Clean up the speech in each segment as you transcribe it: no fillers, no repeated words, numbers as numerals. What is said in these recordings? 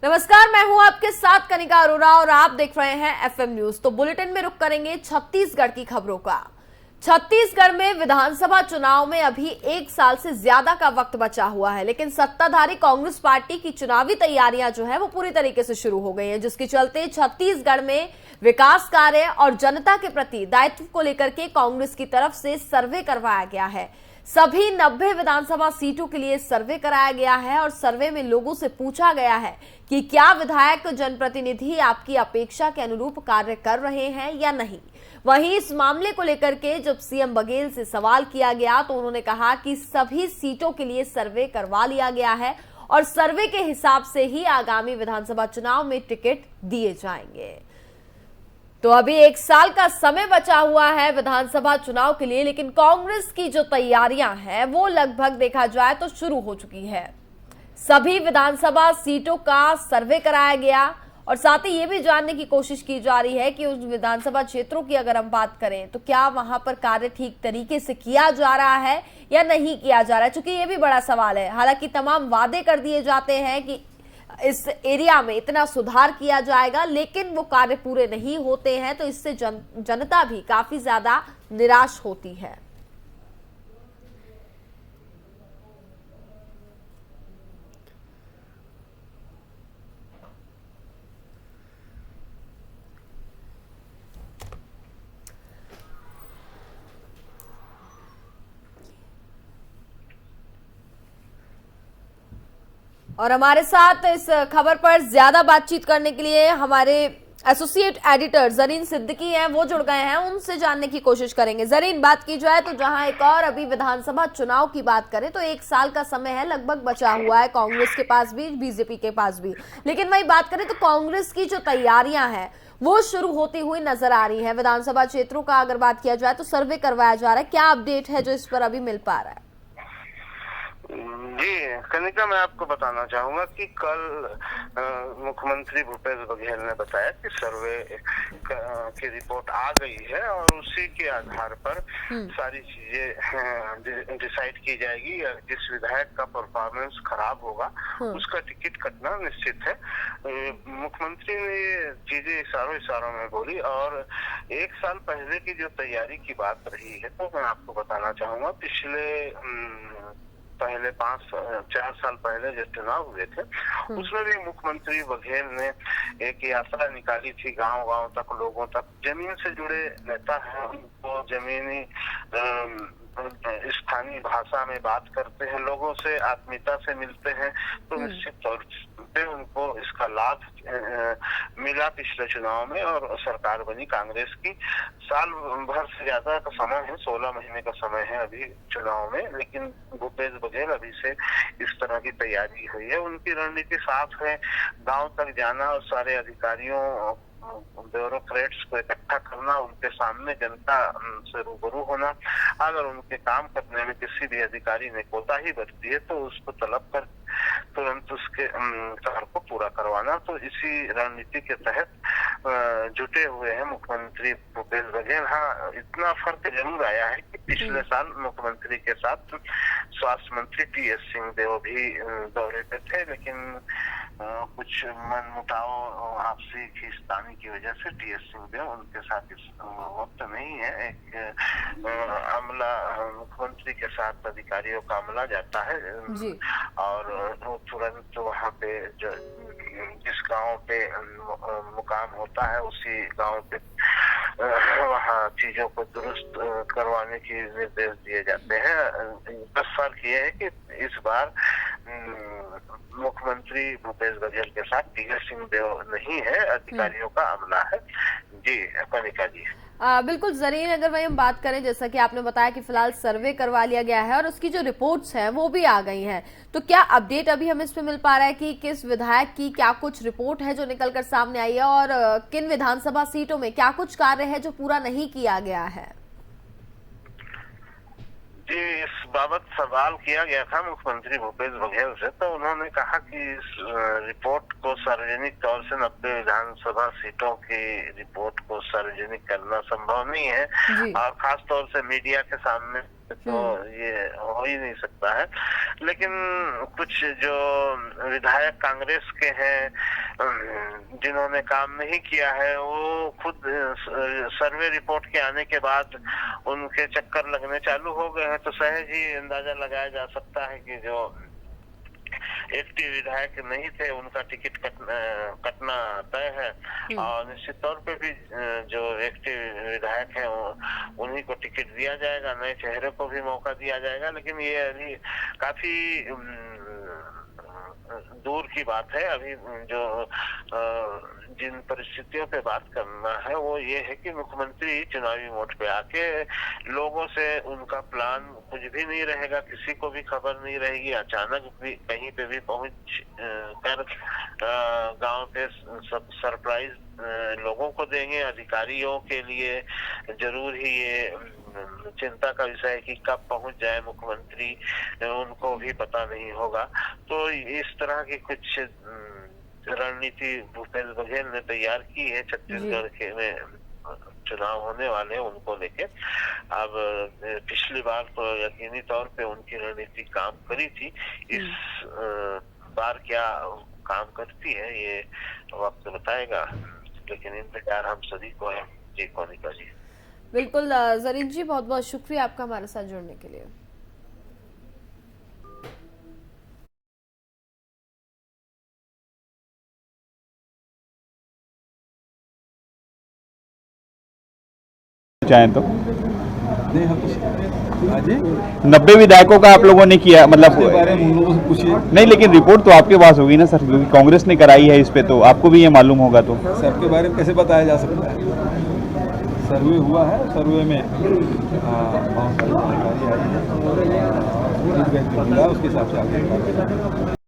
नमस्कार, मैं हूं आपके साथ कनिका अरोरा और आप देख रहे हैं एफएम न्यूज। तो बुलेटिन में रुक करेंगे छत्तीसगढ़ की खबरों का। छत्तीसगढ़ में विधानसभा चुनाव में अभी एक साल से ज्यादा का वक्त बचा हुआ है, लेकिन सत्ताधारी कांग्रेस पार्टी की चुनावी तैयारियां जो है वो पूरी तरीके से शुरू हो गई हैं, जिसके चलते छत्तीसगढ़ में विकास कार्य और जनता के प्रति दायित्व को लेकर के कांग्रेस की तरफ से सर्वे करवाया गया है। सभी 90 विधानसभा सीटों के लिए सर्वे कराया गया है और सर्वे में लोगों से पूछा गया है कि क्या विधायक जनप्रतिनिधि आपकी अपेक्षा के अनुरूप कार्य कर रहे हैं या नहीं। वहीं इस मामले को लेकर के जब सीएम बघेल से सवाल किया गया तो उन्होंने कहा कि सभी सीटों के लिए सर्वे करवा लिया गया है और सर्वे के हिसाब से ही आगामी विधानसभा चुनाव में टिकट दिए जाएंगे। तो अभी एक साल का समय बचा हुआ है विधानसभा चुनाव के लिए, लेकिन कांग्रेस की जो तैयारियां हैं वो लगभग देखा जाए तो शुरू हो चुकी है। सभी विधानसभा सीटों का सर्वे कराया गया और साथ ही ये भी जानने की कोशिश की जा रही है कि उस विधानसभा क्षेत्रों की अगर हम बात करें तो क्या वहां पर कार्य ठीक तरीके से किया जा रहा है या नहीं किया जा रहा है, क्योंकि ये भी बड़ा सवाल है। हालांकि तमाम वादे कर दिए जाते हैं कि इस एरिया में इतना सुधार किया जाएगा, लेकिन वो कार्य पूरे नहीं होते हैं, तो इससे जनता भी काफी ज्यादा निराश होती है। और हमारे साथ इस खबर पर ज्यादा बातचीत करने के लिए हमारे एसोसिएट एडिटर जरीन सिद्दीकी हैं, वो जुड़ गए हैं। उनसे जानने की कोशिश करेंगे। जरीन, बात की जाए तो जहां एक और अभी विधानसभा चुनाव की बात करें तो एक साल का समय है लगभग बचा हुआ है, कांग्रेस के पास भी, बीजेपी के पास भी। लेकिन वही बात करें तो कांग्रेस की जो तैयारियां हैं वो शुरू होती हुई नजर आ रही है। विधानसभा क्षेत्रों का अगर बात किया जाए तो सर्वे करवाया जा रहा है। क्या अपडेट है जो इस पर अभी मिल पा रहा है? जी कनिका, मैं आपको बताना चाहूंगा कि कल मुख्यमंत्री भूपेश बघेल ने बताया कि सर्वे की रिपोर्ट आ गई है और उसी के आधार पर सारी चीजें डिसाइड की जाएगी। जिस विधायक का परफॉर्मेंस खराब होगा उसका टिकट कटना निश्चित है। मुख्यमंत्री ने ये चीजें इशारों में बोली और एक साल पहले की जो तैयारी की बात रही है तो मैं आपको बताना चाहूंगा, पहले 4 साल पहले जो चुनाव हुए थे उसमें भी मुख्यमंत्री बघेल ने एक यात्रा निकाली थी गांव-गांव तक, लोगों तक। जमीन से जुड़े नेता हैं, उनको जमीनी स्थानीय भाषा में बात करते हैं, लोगों से आत्मीयता से मिलते हैं, तो निश्चित तौर पे उनको इसका लाभ मिला पिछले चुनाव में और सरकार बनी कांग्रेस की। साल भर से ज्यादा का समय है, 16 महीने का समय है अभी चुनाव में, लेकिन भूपेश बघेल अभी से इस तरह की तैयारी हुई है। उनकी रणनीति साफ है, गांव तक जाना और सारे अधिकारियों ब्यूरोक्रेट्स को इकट्ठा करना, उनके सामने जनता से रूबरू होना। अगर उनके काम करने में किसी भी अधिकारी ने कोताही बरती है तो उसको तलब कर तुरंत उसके कार्य को पूरा करवाना। तो इसी रणनीति के तहत जुटे हुए हैं मुख्यमंत्री भूपेश बघेल। हाँ, इतना फर्क जरूर आया है कि पिछले साल मुख्यमंत्री के साथ स्वास्थ्य मंत्री टी.एस. सिंहदेव भी दौरे पे थे, लेकिन कुछ मनमुटाव, आपसी खींचतानी की वजह से टी.एस. सिंहदेव उनके साथ इस वक्त नहीं है। एक अमला मुख्यमंत्री के साथ अधिकारियों का अमला जाता है और तुरंत वहाँ पे जिस गांव पे मुकाम होता है उसी गांव पे वहाँ चीजों को दुरुस्त करवाने की निर्देश दिए जाते हैं। बस फर्क ये है कि इस बार मुख्यमंत्री भूपेश बघेल के साथ टी.एस. सिंहदेव नहीं है, अधिकारियों का अमला है। जी कनिका जी। बिल्कुल जरीन, अगर वही हम बात करें, जैसा कि आपने बताया कि फिलहाल सर्वे करवा लिया गया है और उसकी जो रिपोर्ट्स हैं वो भी आ गई हैं, तो क्या अपडेट अभी हमें इस पे मिल पा रहा है कि किस विधायक की क्या कुछ रिपोर्ट है जो निकलकर सामने आई है और किन विधानसभा सीटों में क्या कुछ कार्य है जो पूरा नहीं किया गया है? जी, इस बाबत सवाल किया गया था मुख्यमंत्री भूपेश बघेल से, तो उन्होंने कहा कि इस रिपोर्ट को सार्वजनिक तौर से 90 विधानसभा सीटों की रिपोर्ट को सार्वजनिक करना संभव नहीं है और खास तौर से मीडिया के सामने तो ये हो ही नहीं सकता है। लेकिन कुछ जो विधायक कांग्रेस के हैं जिन्होंने काम नहीं किया है, वो खुद सर्वे रिपोर्ट के आने के बाद उनके चक्कर लगने चालू हो गए हैं। तो सहज ही अंदाजा लगाया जा सकता है कि जो एक्टिव विधायक नहीं थे उनका टिकट कटना तय है, और निश्चित तौर पे भी जो एक्टिव विधायक हैं उन्हीं को टिकट दिया जाएगा, नए चेहरे को भी मौका दिया जाएगा। लेकिन ये अभी काफी दूर की बात है। अभी जो जिन परिस्थितियों पे बात करना है वो ये है कि मुख्यमंत्री चुनावी मोड पे आके लोगों से उनका प्लान कुछ भी नहीं रहेगा, किसी को भी खबर नहीं रहेगी, अचानक भी कहीं पे भी पहुंच कर गांव पे सब सरप्राइज लोगों को देंगे। अधिकारियों के लिए जरूर ही ये चिंता का विषय है कि कब पहुंच जाए मुख्यमंत्री, उनको भी पता नहीं होगा। तो इस तरह की कुछ रणनीति भूपेश बघेल ने तैयार की है छत्तीसगढ़ के में चुनाव होने वाले हैं उनको लेके। अब पिछली बार तो यकीनी तौर पे उनकी रणनीति काम करी थी, इस बार क्या काम करती है ये वक्त बताएगा, लेकिन इंतजार हम सभी को है। जी कोनिका जी। बिल्कुल जरीन जी, बहुत बहुत शुक्रिया आपका हमारे साथ जुड़ने के लिए। चाहें तो 90 विधायकों का आप लोगों ने किया, मतलब बारे में उन लोगों से पूछिए। नहीं, लेकिन रिपोर्ट तो आपके पास होगी ना सर, क्योंकि कांग्रेस ने कराई है इस पे, तो आपको भी ये मालूम होगा। तो सर के बारे में कैसे बताया जा सकता है? सर्वे हुआ है, सर्वे में बहुत सारी जानकारी आई है, उसके हिसाब से आगे।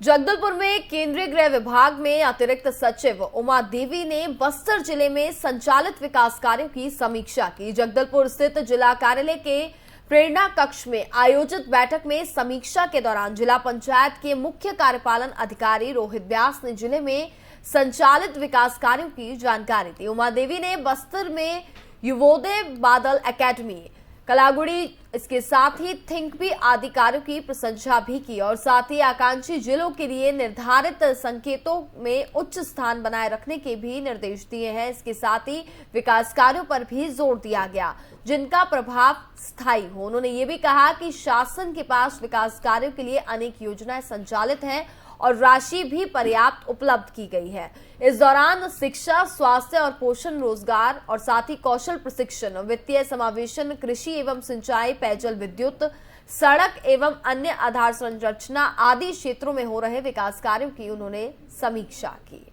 जगदलपुर में केंद्रीय गृह विभाग में अतिरिक्त सचिव उमा देवी ने बस्तर जिले में संचालित विकास कार्यों की समीक्षा की। जगदलपुर स्थित जिला कार्यालय के प्रेरणा कक्ष में आयोजित बैठक में समीक्षा के दौरान जिला पंचायत के मुख्य कार्यपालन अधिकारी रोहित व्यास ने जिले में संचालित विकास कार्यों की जानकारी दी। उमा देवी ने बस्तर में युवोदय बादल एकेडमी, कलागुड़ी, इसके साथ ही थिंक भी आदि कार्यों की प्रशंसा भी की और साथ ही आकांक्षी जिलों के लिए निर्धारित संकेतों में उच्च स्थान बनाए रखने के भी निर्देश दिए हैं। इसके साथ ही विकास कार्यों पर भी जोर दिया गया जिनका प्रभाव स्थायी हो। उन्होंने ये भी कहा कि शासन के पास विकास कार्यों के लिए अनेक योजनाएं संचालित हैं और राशि भी पर्याप्त उपलब्ध की गई है। इस दौरान शिक्षा, स्वास्थ्य और पोषण, रोजगार और साथ ही कौशल प्रशिक्षण, वित्तीय समावेशन, कृषि एवं सिंचाई, पेयजल, विद्युत, सड़क एवं अन्य आधार संरचना आदि क्षेत्रों में हो रहे विकास कार्यों की उन्होंने समीक्षा की।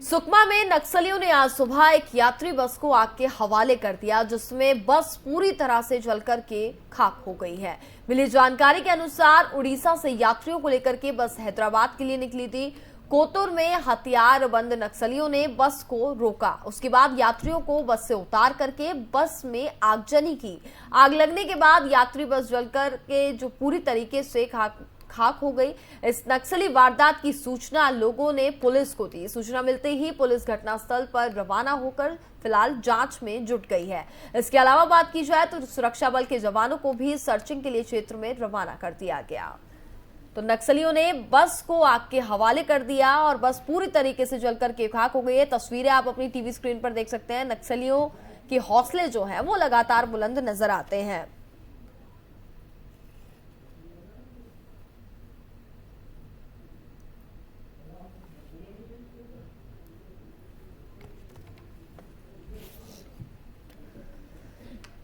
सुकमा में नक्सलियों ने आज सुबह एक यात्री बस को आग के हवाले कर दिया, जिसमें बस पूरी तरह से जलकर के खाक हो गई है। मिली जानकारी के अनुसार उड़ीसा से यात्रियों को लेकर के बस हैदराबाद के लिए निकली थी। कोतुर में हथियारबंद नक्सलियों ने बस को रोका, उसके बाद यात्रियों को बस से उतार करके बस में आगजनी की। आग लगने के बाद यात्री बस जलकर के जो पूरी तरीके से खाक हो गई। इस नक्सली वारदात की सूचना लोगों ने पुलिस को दी। सूचना मिलते ही पुलिस घटनास्थल पर रवाना होकर फिलहाल जांच में जुट गई है। इसके अलावा बात की जाए तो सुरक्षा बल के जवानों को भी सर्चिंग के लिए क्षेत्र में रवाना कर दिया गया। तो नक्सलियों ने बस को आग के हवाले कर दिया और बस पूरी तरीके से जलकर के खाक हो गई है। तस्वीरें आप अपनी टीवी स्क्रीन पर देख सकते हैं। नक्सलियों के हौसले जो हैं वो लगातार बुलंद नजर आते हैं।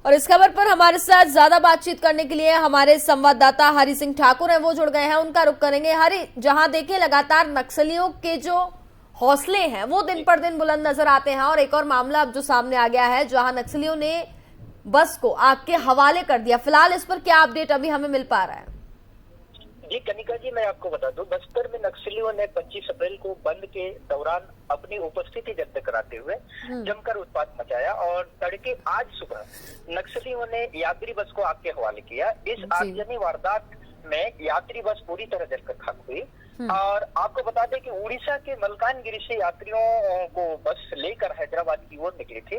और इस खबर पर हमारे साथ ज्यादा बातचीत करने के लिए हमारे संवाददाता हरि सिंह ठाकुर हैं, वो जुड़ गए हैं। उनका रुख करेंगे। हरि, जहां देखें लगातार नक्सलियों के जो हौसले हैं वो दिन पर दिन बुलंद नजर आते हैं और एक और मामला अब जो सामने आ गया है जहां नक्सलियों ने बस को आग के हवाले कर दिया। फिलहाल इस पर क्या अपडेट अभी हमें मिल पा रहा है? जी कनिका जी, मैं आपको बता दूं, बस्तर में नक्सलियों ने 25 अप्रैल को बंद के दौरान अपनी उपस्थिति व्यक्त कराते हुए जमकर उत्पात मचाया और तड़के आज सुबह नक्सलियों ने यात्री बस को आग के हवाले किया। इस आगजनी वारदात में यात्री बस पूरी तरह जलकर खाक हुई। और आपको बता दें कि उड़ीसा के मलकानगिरी से यात्रियों को बस लेकर हैदराबाद की ओर निकली थी,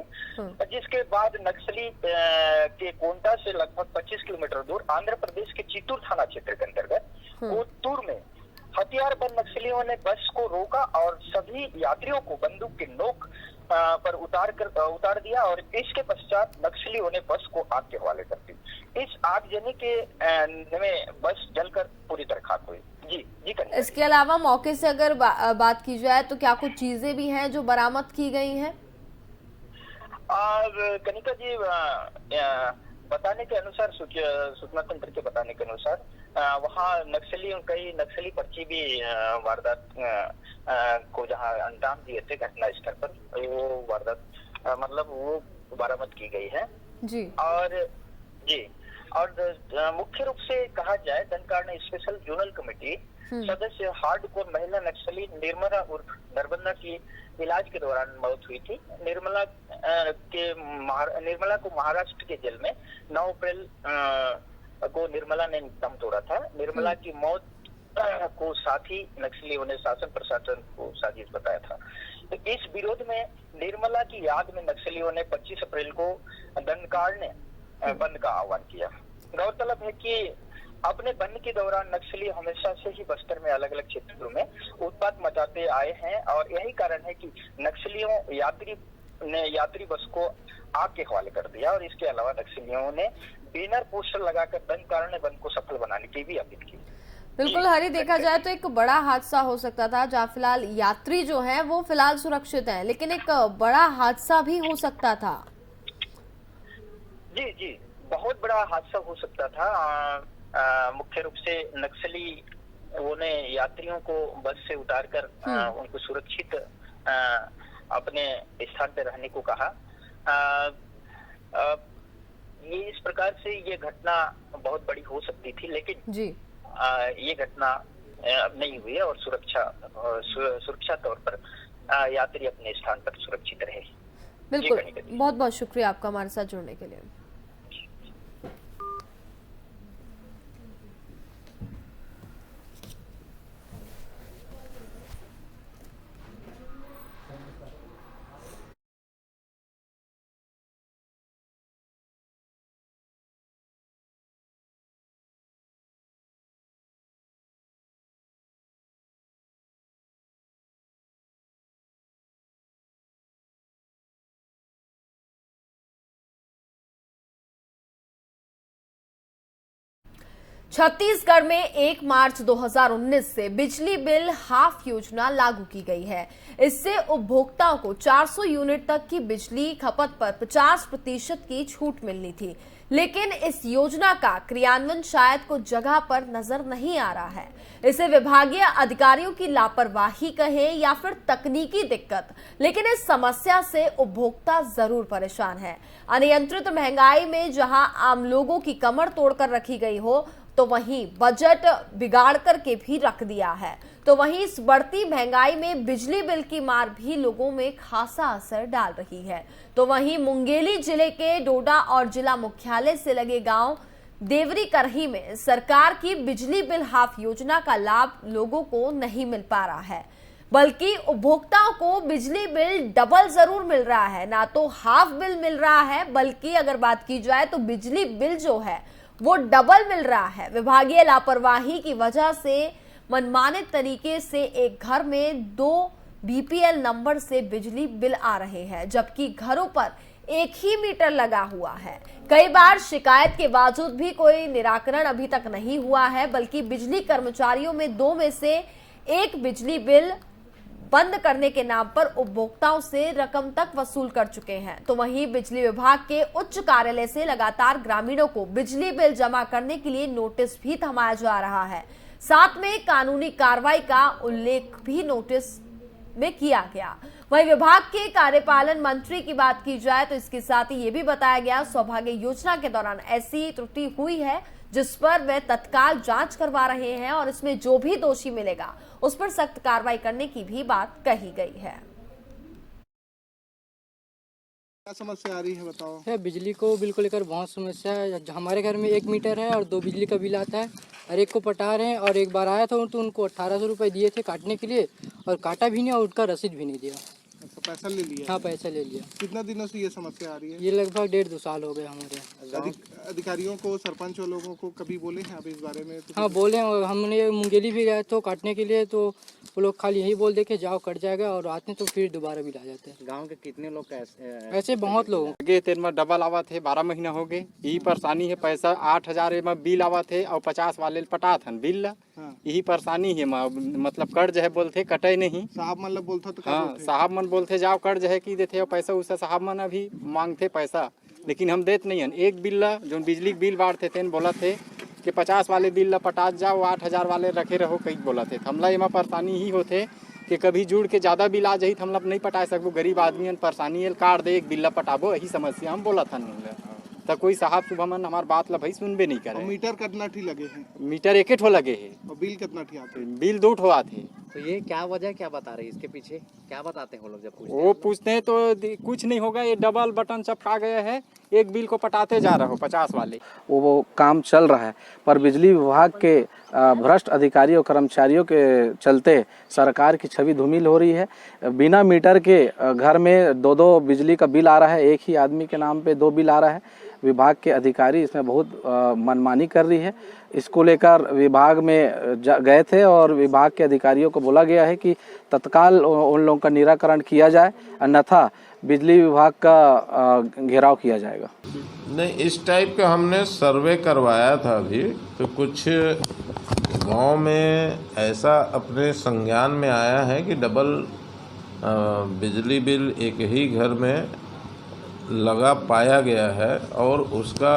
जिसके बाद नक्सली के कोंटा से लगभग 25 किलोमीटर दूर आंध्र प्रदेश के चित्तूर थाना क्षेत्र के अंतर्गत कोत्तूर में हथियारबंद नक्सलियों ने बस को रोका और सभी यात्रियों को बंदूक की नोक पर उतार दिया और इसके पश्चात नक्सलियों ने बस को आग के हवाले कर दी। इस आगजनी के में बस जलकर पूरी तरह खाक हुई। जी इसके अलावा मौके से अगर बात की जाए तो क्या कुछ चीजें भी हैं जो बरामद की गई हैं? कनिका जी, बताने के अनुसार, सूचना तंत्र के बताने के अनुसार वहाँ कई नक्सली पर्ची भी वारदात को जहाँ अंजाम दिए थे घटना स्थल पर, वो वारदात मतलब वो बरामद की गई है जी। और मुख्य रूप से कहा जाए, दंडकारण्य स्पेशल जोनल कमेटी सदस्य हार्डकोर महिला नक्सली निर्मला उर्फ नरबन्ना की इलाज के दौरान मौत हुई थी। निर्मला को महाराष्ट्र के जेल में 9 अप्रैल को निर्मला ने दम तोड़ा था। निर्मला की मौत को साथी नक्सलियों ने शासन प्रशासन को साजिश बताया था। तो इस विरोध में निर्मला की याद में नक्सलियों ने 25 अप्रैल को दंडकारण्य बंद का आह्वान किया। गौरतलब है कि अपने बंद के दौरान नक्सली हमेशा से ही बस्तर में अलग अलग क्षेत्रों में उत्पात मचाते आए हैं और यही कारण है कि नक्सलियों यात्री बस को आग के हवाले कर दिया। और इसके अलावा नक्सलियों ने बैनर पोस्टर लगाकर दंडकारण्य बंद को सफल बनाने की भी अपील की। बिल्कुल हरी, देखा जाए तो एक बड़ा हादसा हो सकता था, जहाँ फिलहाल यात्री जो है वो फिलहाल सुरक्षित हैं, लेकिन एक बड़ा हादसा भी हो सकता था। जी, बहुत बड़ा हादसा हो सकता था। मुख्य रूप से नक्सली ने यात्रियों को बस से उतारकर उनको सुरक्षित अपने स्थान पर रहने को कहा। ये इस प्रकार से ये घटना बहुत बड़ी हो सकती थी, लेकिन जी ये घटना नहीं हुई है और सुरक्षा तौर पर यात्री अपने स्थान पर सुरक्षित रहे। बिल्कुल, बहुत बहुत शुक्रिया आपका हमारे साथ जुड़ने के लिए। छत्तीसगढ़ में 1 मार्च 2019 से बिजली बिल हाफ योजना लागू की गई है। इससे उपभोक्ताओं को 400 यूनिट तक की बिजली खपत पर 50% की छूट मिलनी थी, लेकिन इस योजना का क्रियान्वयन शायद कुछ जगह पर नजर नहीं आ रहा है। इसे विभागीय अधिकारियों की लापरवाही कहे या फिर तकनीकी दिक्कत, लेकिन इस समस्या से उपभोक्ता जरूर परेशान है। अनियंत्रित महंगाई में जहां आम लोगों की कमर तोड़कर रखी गई हो, तो वहीं बजट बिगाड़ करके भी रख दिया है। तो वहीं इस बढ़ती महंगाई में बिजली बिल की मार भी लोगों में खासा असर डाल रही है। तो वहीं मुंगेली जिले के डोडा और जिला मुख्यालय से लगे गांव देवरी करही में सरकार की बिजली बिल हाफ योजना का लाभ लोगों को नहीं मिल पा रहा है, बल्कि उपभोक्ताओं को बिजली बिल डबल जरूर मिल रहा है। ना तो हाफ बिल मिल रहा है, बल्कि अगर बात की जाए तो बिजली बिल जो है वो डबल मिल रहा है। विभागीय लापरवाही की वजह से मनमाने तरीके से एक घर में 2 बीपीएल नंबर से बिजली बिल आ रहे हैं, जबकि घरों पर एक ही मीटर लगा हुआ है। कई बार शिकायत के बावजूद भी कोई निराकरण अभी तक नहीं हुआ है, बल्कि बिजली कर्मचारियों में 2 में से 1 बिजली बिल बंद करने के नाम पर उपभोक्ताओं से रकम तक वसूल कर चुके हैं। तो वहीं बिजली विभाग के उच्च कार्यालय से लगातार ग्रामीणों को बिजली बिल जमा करने के लिए नोटिस भी थमाया जा रहा है। साथ में कानूनी कार्रवाई का उल्लेख भी नोटिस में किया गया। वहीं विभाग के कार्यपालन मंत्री की बात की जाए तो इसके साथ ही ये भी बताया गया, सौभाग्य योजना के दौरान ऐसी त्रुटि हुई है जिस पर वे तत्काल जांच करवा रहे हैं और इसमें जो भी दोषी मिलेगा उस पर सख्त कार्रवाई करने की भी बात कही गई है। क्या समस्या आ रही है बताओ। है बिजली को बिल को लेकर बहुत समस्या है। हमारे घर में 1 मीटर है और 2 बिजली का बिल आता है और एक को पटा रहे हैं। और एक बार आया था तो उनको 1800 रुपये दिए थे काटने के लिए और काटा भी नहीं और उनका रसीद भी नहीं दिया। अच्छा, पैसा ले लिया। हाँ पैसा ले लिया। कितना दिनों से ये समस्या आ रही है। ये लगभग 1.5-2 साल हो गए हमारे। अधिकारियों को सरपंच लोगों को कभी बोले हैं आप इस बारे में। हाँ बोले, हमने मुंगेली भी गए तो काटने के लिए, तो वो लोग खाली यही बोल दे के जाओ कट जाएगा और आते हैं तो फिर दोबारा बिल आ जाते हैं। गांव के कितने लोग ऐसे बहुत लोग आगे तेल में डबल आवा थे, 12 महीना हो गए। यही परेशानी है। पैसा 8000 में बिल आवा थे और 50 वाले पटा था बिल। यही परेशानी है। मतलब कर्ज है बोलते कटे नहीं। साहब मतलब बोलता तो हाँ साहब मन बोलते जाओ कर्ज है कि देते और पैसा उससे साहब मन अभी मांगते पैसा, लेकिन हम देते नहीं हैं। एक बिल जो बिजली बिल बांटते थे बोला थे कि 50 वाले बिल पटा जाओ, 8000 वाले रखे रहो कहीं बोला थे। हमला एमा परेशानी ही होते कि कभी जुड़ के ज़्यादा बिल आ जाही तो हम नहीं पटा सकबो। गरीब आदमी परेशानी है, कार्ड दे एक बिल पटाबो, यही समस्या हम बोला था। तो कोई साहब सुबह मन हमार बात ला भाई सुनबे नहीं करे। मीटर कितना ठी लगे हैं। मीटर 1 ठो लगे है और बिल कितना ठी आते हैं। बिल 2 ठो आते। तो ये क्या वजह क्या बता रहे हैं इसके पीछे, क्या बताते हैं वो लोग जब वो पूछते हैं तो कुछ नहीं होगा, ये डबल बटन चपका गया है, एक बिल को पटाते जा रहा हो 50 वाले। वो काम चल रहा है पर बिजली विभाग के भ्रष्ट अधिकारियों कर्मचारियों के चलते सरकार की छवि धूमिल हो रही है। बिना मीटर के घर में 2-2 बिजली का बिल आ रहा है, एक ही आदमी के नाम पे 2 बिल आ रहा है। विभाग के अधिकारी इसमें बहुत मनमानी कर रही है। इसको लेकर विभाग में गए थे और विभाग के अधिकारियों को बोला गया है कि तत्काल उन लोगों का निराकरण किया जाए, अन्यथा बिजली विभाग का घेराव किया जाएगा। नहीं, इस टाइप का हमने सर्वे करवाया था अभी, तो कुछ गांव में ऐसा अपने संज्ञान में आया है कि डबल बिजली बिल एक ही घर में लगा पाया गया है और उसका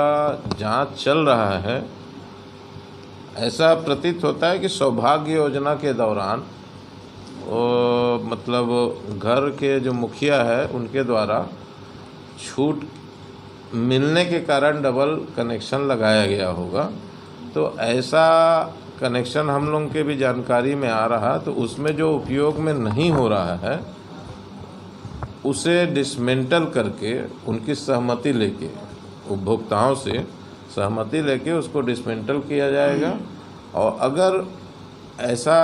जांच चल रहा है। ऐसा प्रतीत होता है कि सौभाग्य योजना के दौरान मतलब घर के जो मुखिया है उनके द्वारा छूट मिलने के कारण डबल कनेक्शन लगाया गया होगा। तो ऐसा कनेक्शन हम लोगों के भी जानकारी में आ रहा, तो उसमें जो उपयोग में नहीं हो रहा है उसे डिसमेंटल करके उनकी सहमति लेके, उपभोक्ताओं से सहमति लेके उसको डिसमेंटल किया जाएगा। और अगर ऐसा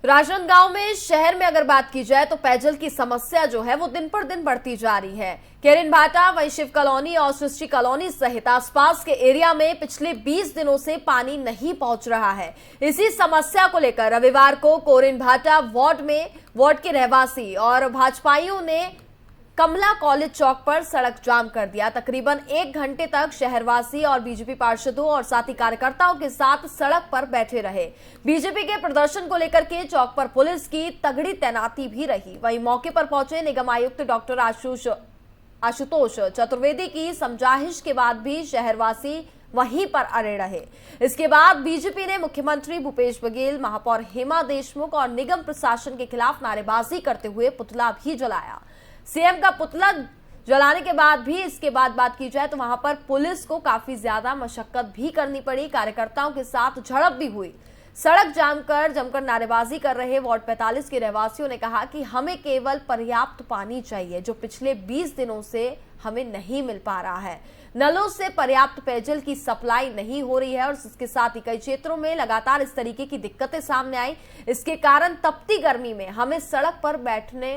राजनांदगांव में शहर में अगर बात की जाए तो पेयजल की समस्या जो है वो दिन पर दिन बढ़ती जा रही है। केरिन भाटा, वहीं शिव कॉलोनी और सृष्टि कॉलोनी सहित आसपास के एरिया में पिछले 20 दिनों से पानी नहीं पहुंच रहा है। इसी समस्या को लेकर रविवार को कोरिन भाटा वार्ड के रहवासी और भाजपाइयों ने कमला कॉलेज चौक पर सड़क जाम कर दिया। तकरीबन 1 घंटे तक शहरवासी और बीजेपी पार्षदों और साथी कार्यकर्ताओं के साथ सड़क पर बैठे रहे। बीजेपी के प्रदर्शन को लेकर के चौक पर पुलिस की तगड़ी तैनाती भी रही। वहीं मौके पर पहुंचे निगम आयुक्त डॉक्टर आशुतोष चतुर्वेदी की समझाइश के बाद भी शहरवासी वहीं पर अड़े रहे। इसके बाद बीजेपी ने मुख्यमंत्री भूपेश बघेल, महापौर हेमा देशमुख और निगम प्रशासन के खिलाफ नारेबाजी करते हुए पुतला भी जलाया। सीएम का पुतला जलाने के बाद भी इसके बाद बात की जाए तो वहां पर पुलिस को काफी ज्यादा मशक्कत भी करनी पड़ी। कार्यकर्ताओं के साथ झड़प भी हुई। सड़क जाम कर जमकर नारेबाजी कर रहे वार्ड 45 के रहवासियों ने कहा कि हमें केवल पर्याप्त पानी चाहिए, जो पिछले 20 दिनों से हमें नहीं मिल पा रहा है। नलों से पर्याप्त पेयजल की सप्लाई नहीं हो रही है और इसके साथ ही कई क्षेत्रों में लगातार इस तरीके की दिक्कतें सामने आई। इसके कारण तपती गर्मी में हमें सड़क पर बैठने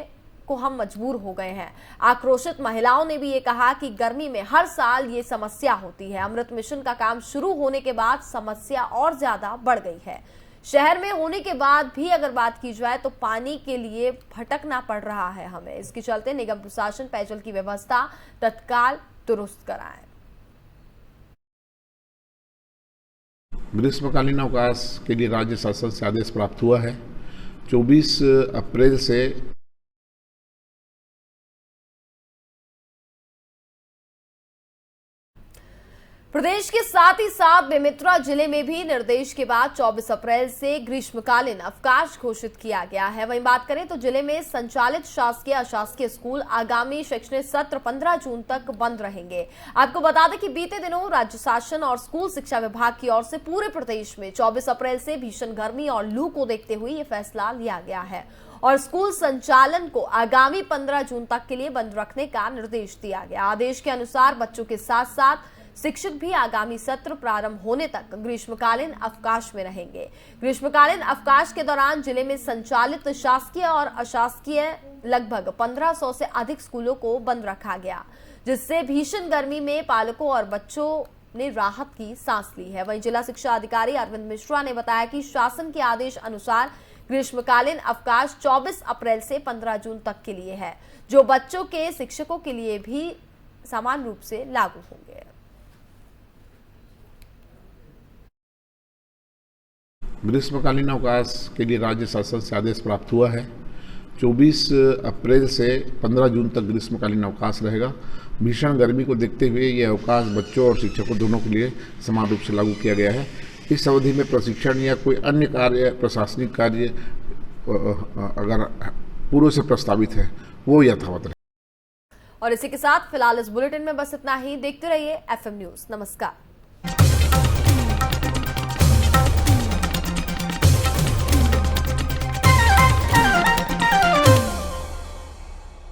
को हम मजबूर हो गए हैं। आक्रोशित महिलाओं ने भी ये कहा कि गर्मी में हर साल ये समस्या होती है। अमृत मिशन का काम शुरू होने के बाद समस्या और ज्यादा बढ़ गई है। शहर में होने के बाद भी अगर बात की जाए तो पानी के लिए भटकना पड़ रहा है हमें। इसके चलते निगम प्रशासन पेयजल की व्यवस्था तत्काल दुरुस्त कराए। ग्रीष्मकालीन अवकाश के लिए राज्य शासन से आदेश प्राप्त हुआ है। 24 अप्रैल से प्रदेश के साथ ही साथ बेमेतरा जिले में भी निर्देश के बाद 24 अप्रैल से ग्रीष्मकालीन अवकाश घोषित किया गया है। वहीं बात करें तो जिले में संचालित शासकीय अशासकीय स्कूल आगामी शैक्षणिक सत्र 15 जून तक बंद रहेंगे। आपको बता दें कि बीते दिनों राज्य शासन और स्कूल शिक्षा विभाग की ओर से पूरे प्रदेश में 24 अप्रैल से भीषण गर्मी और लू को देखते हुए ये फैसला लिया गया है और स्कूल संचालन को आगामी 15 जून तक के लिए बंद रखने का निर्देश दिया गया। आदेश के अनुसार बच्चों के साथ साथ शिक्षक भी आगामी सत्र प्रारंभ होने तक ग्रीष्मकालीन अवकाश में रहेंगे। ग्रीष्मकालीन अवकाश के दौरान जिले में संचालित शासकीय और अशासकीय लगभग 1500 से अधिक स्कूलों को बंद रखा गया, जिससे भीषण गर्मी में पालकों और बच्चों ने राहत की सांस ली है। वहीं जिला शिक्षा अधिकारी अरविंद मिश्रा ने बताया कि शासन के आदेश अनुसार ग्रीष्मकालीन अवकाश 24 अप्रैल से 15 जून तक के लिए है, जो बच्चों के शिक्षकों के लिए भी समान रूप से लागू होंगे। ग्रीष्मकालीन अवकाश के लिए राज्य शासन से आदेश प्राप्त हुआ है। 24 अप्रैल से 15 जून तक ग्रीष्मकालीन अवकाश रहेगा। भीषण गर्मी को देखते हुए ये अवकाश बच्चों और शिक्षकों दोनों के लिए समान रूप से लागू किया गया है। इस अवधि में प्रशिक्षण या कोई अन्य कार्य, प्रशासनिक कार्य अगर पूर्व से प्रस्तावित है वो यथावत रहे। और इसी के साथ फिलहाल इस बुलेटिन में बस इतना ही। देखते रहिए FM न्यूज। नमस्कार।